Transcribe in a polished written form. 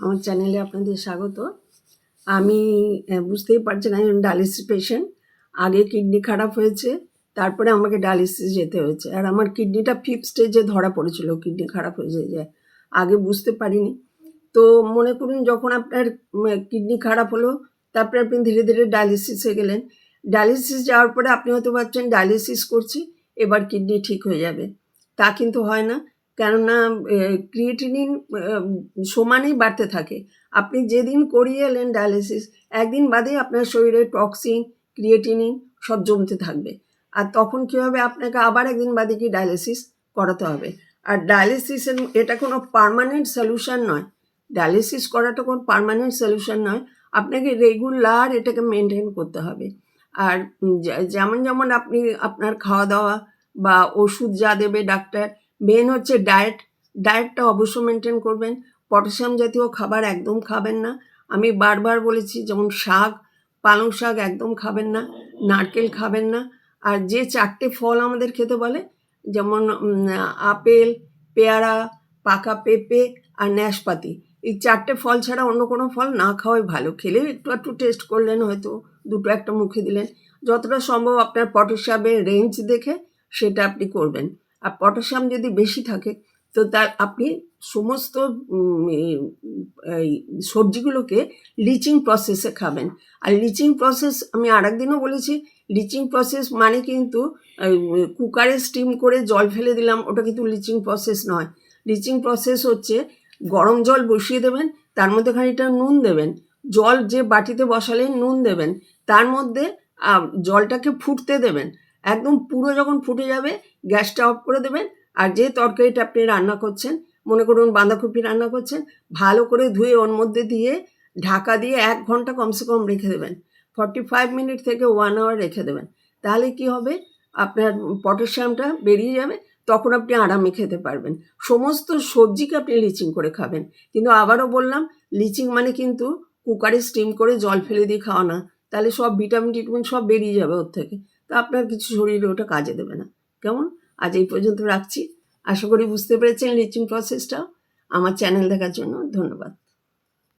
আমার চ্যানেলে আপনাদের স্বাগত। আমি বুঝতেই পারছেন আমি ডায়ালিসিস পেশেন্ট। আগে কিডনি খারাপ হয়েছে, তারপরে আমাকে ডায়ালিসিস যেতে হয়েছে। আর আমার কিডনিটা 5th স্টেজে ধরা পড়েছিল, কিডনি খারাপ হয়ে যায়। আগে বুঝতে পারিনি। তো মনে করুন যখন আপনার কিডনি খারাপ হলো, তারপরে আপনি ধীরে ধীরে ডায়ালিসিসে গেলেন। ডায়ালিসিস যাওয়ার পরে আপনি হয়তো ভাবছেন ডায়ালিসিস করছি, এবার কিডনি ঠিক হয়ে যাবে। তা কিন্তু হয় না, কেননা ক্রিয়েটিনিন সমানেই বাড়তে থাকে। আপনি যেদিন করিয়ে এলেন ডায়ালিসিস, একদিন বাদেই আপনার শরীরে টক্সিন, ক্রিয়েটিনিন সব জমতে থাকবে। আর তখন কী হবে, আপনাকে আবার একদিন বাদে কি ডায়ালিসিস করাতে হবে। আর ডায়ালিসিসের এটা কোনো পার্মানেন্ট সলিউশন নয়। ডায়ালিসিস করাটা কোনো পার্মানেন্ট সলিউশন নয়, আপনাকে রেগুলার এটাকে মেনটেন করতে হবে। আর যেমন যেমন আপনি আপনার খাওয়া দাওয়া বা ওষুধ যা দেবে ডাক্তার, মেন হচ্ছে ডায়েটটা অবশ্যই মেনটেন করবেন। পটাশিয়াম জাতীয় খাবার একদম খাবেন না। আমি বারবার বলেছি, যেমন শাক, পালং শাক একদম খাবেন না, নারকেল খাবেন না। আর যে 4টে ফল আমাদের খেতে বলে, যেমন আপেল, পেয়ারা, পাকা পেঁপে আর নাশপাতি, এই 4টে ফল ছাড়া অন্য কোনো ফল না খাওয়াই ভালো। খেলেও একটু একটু টেস্ট করলেন, হয়তো দুটো একটা মুখে দিলেন। যতটা সম্ভব আপনার পটাশিয়ামের রেঞ্জ দেখে সেটা আপনি করবেন। আর পটাশিয়াম যদি বেশি থাকে, তো তার আপনি সমস্ত এই সবজিগুলোকে লিচিং প্রসেসে খাবেন। আর লিচিং প্রসেস আমি আরেকদিনও বলেছি, লিচিং প্রসেস মানে কিন্তু কুকারে স্টিম করে জল ফেলে দিলাম, ওটা কিন্তু লিচিং প্রসেস নয়। লিচিং প্রসেস হচ্ছে গরম জল বসিয়ে দেবেন, তার মধ্যে খানিকটা নুন দেবেন, জল যে বাটিতে বসালেন নুন দেবেন, তার মধ্যে জলটাকে ফুটতে দেবেন। একদম পুরো যখন ফুটে যাবে গ্যাসটা অফ করে দেবেন। আর যে তরকারিটা আপনি রান্না করছেন, মনে করুন বাঁধাকপি রান্না করছেন, ভালো করে ধুয়ে ওর মধ্যে দিয়ে ঢাকা দিয়ে 1 ঘন্টা কমসে কম রেখে দেবেন। 45 মিনিট থেকে 1 আওয়ার রেখে দেবেন। তাহলে কি হবে, আপনার পটাশিয়ামটা বেরিয়ে যাবে, তখন আপনি আরামে খেতে পারবেন। সমস্ত সবজিকে আপনি লিচিং করে খাবেন। কিন্তু আবারও বললাম, লিচিং মানে কিন্তু কুকারে স্টিম করে জল ফেলে দিয়ে খাওয়া না। তাহলে সব ভিটামিন সব বেরিয়ে যাবে ওর থেকে, তো আপনার কিছু শরীরে ওটা কাজে দেবে না। কেমন? আজ এই পর্যন্ত রাখছি। আশা করি বুঝতে পেরেছেন লিচিং প্রসেসটা। আমার চ্যানেল দেখার জন্য ধন্যবাদ।